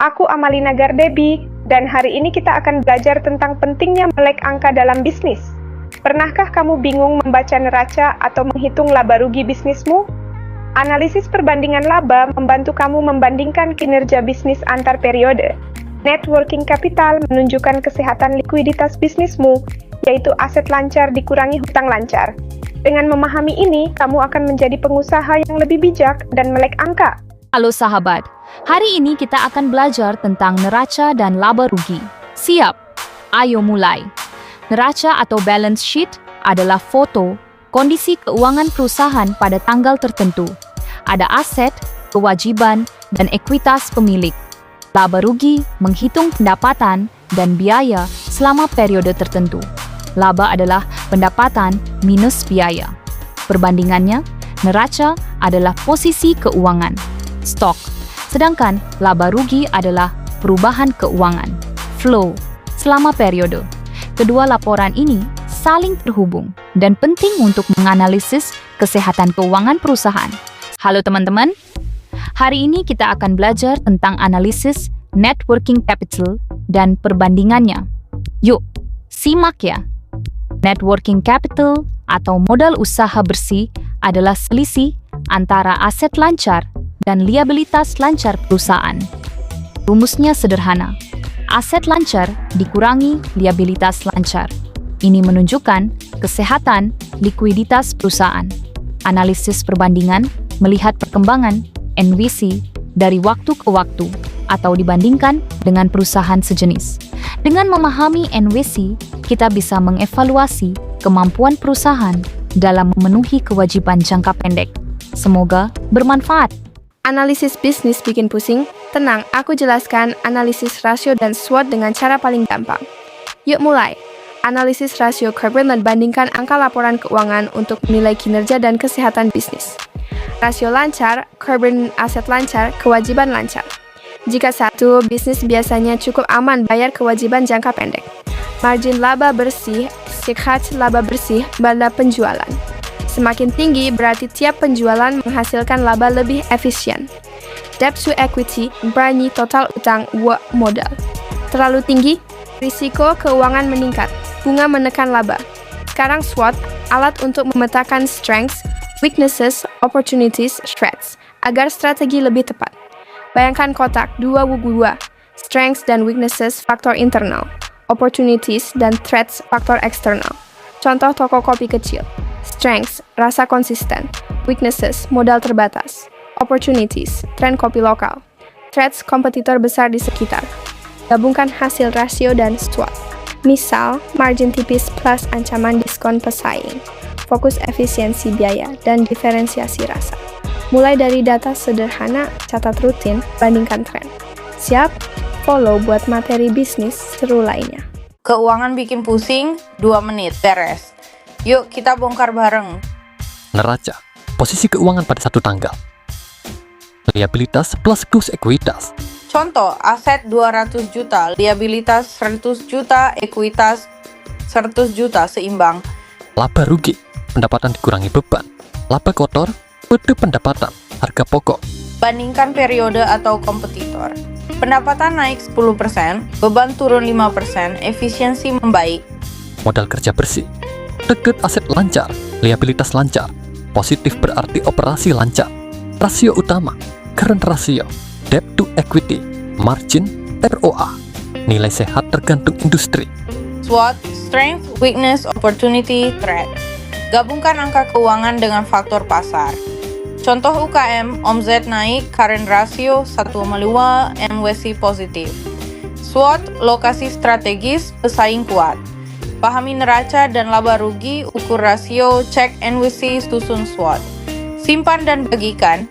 Aku Amalina Gardebi, dan hari ini kita akan belajar tentang pentingnya melek angka dalam bisnis. Pernahkah kamu bingung membaca neraca atau menghitung laba rugi bisnismu? Analisis perbandingan laba membantu kamu membandingkan kinerja bisnis antar periode. Net working capital menunjukkan kesehatan likuiditas bisnismu, yaitu aset lancar dikurangi hutang lancar. Dengan memahami ini, kamu akan menjadi pengusaha yang lebih bijak dan melek angka. Halo sahabat, hari ini kita akan belajar tentang neraca dan laba rugi. Siap? Ayo mulai. Neraca atau balance sheet adalah foto kondisi keuangan perusahaan pada tanggal tertentu. Ada aset, kewajiban, dan ekuitas pemilik. Laba rugi menghitung pendapatan dan biaya selama periode tertentu. Laba adalah pendapatan minus biaya. Perbandingannya, neraca adalah posisi keuangan, stok. Sedangkan laba rugi adalah perubahan keuangan, flow, selama periode. Kedua laporan ini saling terhubung dan penting untuk menganalisis kesehatan keuangan perusahaan. Halo teman-teman, hari ini kita akan belajar tentang analisis net working capital dan perbandingannya. Yuk, simak ya. Net working capital atau modal usaha bersih adalah selisih antara aset lancar dan liabilitas lancar perusahaan. Rumusnya sederhana. Aset lancar dikurangi liabilitas lancar. Ini menunjukkan kesehatan likuiditas perusahaan. Analisis perbandingan melihat perkembangan NWC dari waktu ke waktu atau dibandingkan dengan perusahaan sejenis. Dengan memahami NWC, kita bisa mengevaluasi kemampuan perusahaan dalam memenuhi kewajiban jangka pendek. Semoga bermanfaat. Analisis bisnis bikin pusing? Tenang, aku jelaskan analisis rasio dan SWOT dengan cara paling gampang. Yuk mulai. Analisis rasio Corbin dan bandingkan angka laporan keuangan untuk menilai kinerja dan kesehatan bisnis. Rasio lancar, Corbin aset lancar, kewajiban lancar. Jika satu, bisnis biasanya cukup aman bayar kewajiban jangka pendek. Margin laba bersih, sikhat laba bersih, pada penjualan. Semakin tinggi berarti tiap penjualan menghasilkan laba lebih efisien. Debt to equity, berani total utang modal. Terlalu tinggi, risiko keuangan meningkat, bunga menekan laba. Sekarang SWOT, alat untuk memetakan strengths, weaknesses, opportunities, threats, agar strategi lebih tepat. Bayangkan kotak 2x2, strengths dan weaknesses faktor internal, opportunities dan threats faktor eksternal. Contoh toko kopi kecil. Strengths, rasa konsisten. Weaknesses, modal terbatas. Opportunities, tren kopi lokal. Threats, kompetitor besar di sekitar. Gabungkan hasil rasio dan SWOT. Misal, margin tipis plus ancaman diskon pesaing. Fokus efisiensi biaya dan diferensiasi rasa. Mulai dari data sederhana, catat rutin, bandingkan tren. Siap? Follow buat materi bisnis seru lainnya. Keuangan bikin pusing, 2 menit, beres. Yuk kita bongkar bareng. Neraca, posisi keuangan pada satu tanggal. Liabilitas plus gross ekuitas. Contoh, aset 200 juta, liabilitas 100 juta, ekuitas 100 juta, seimbang. Laba rugi, pendapatan dikurangi beban. Laba kotor, kode pendapatan, harga pokok. Bandingkan periode atau kompetitor. Pendapatan naik 10%, beban turun 5%, efisiensi membaik. Modal kerja bersih. Target aset lancar, liabilitas lancar. Positif berarti operasi lancar. Rasio utama, current ratio, debt to equity, margin, ROA. Nilai sehat tergantung industri. SWOT, strength, weakness, opportunity, threat. Gabungkan angka keuangan dengan faktor pasar. Contoh UKM, omzet naik, current ratio 1,5, NWC positif. SWOT, lokasi strategis, pesaing kuat. Pahami neraca dan laba rugi, ukur rasio, cek NWC, susun SWOT. Simpan dan bagikan,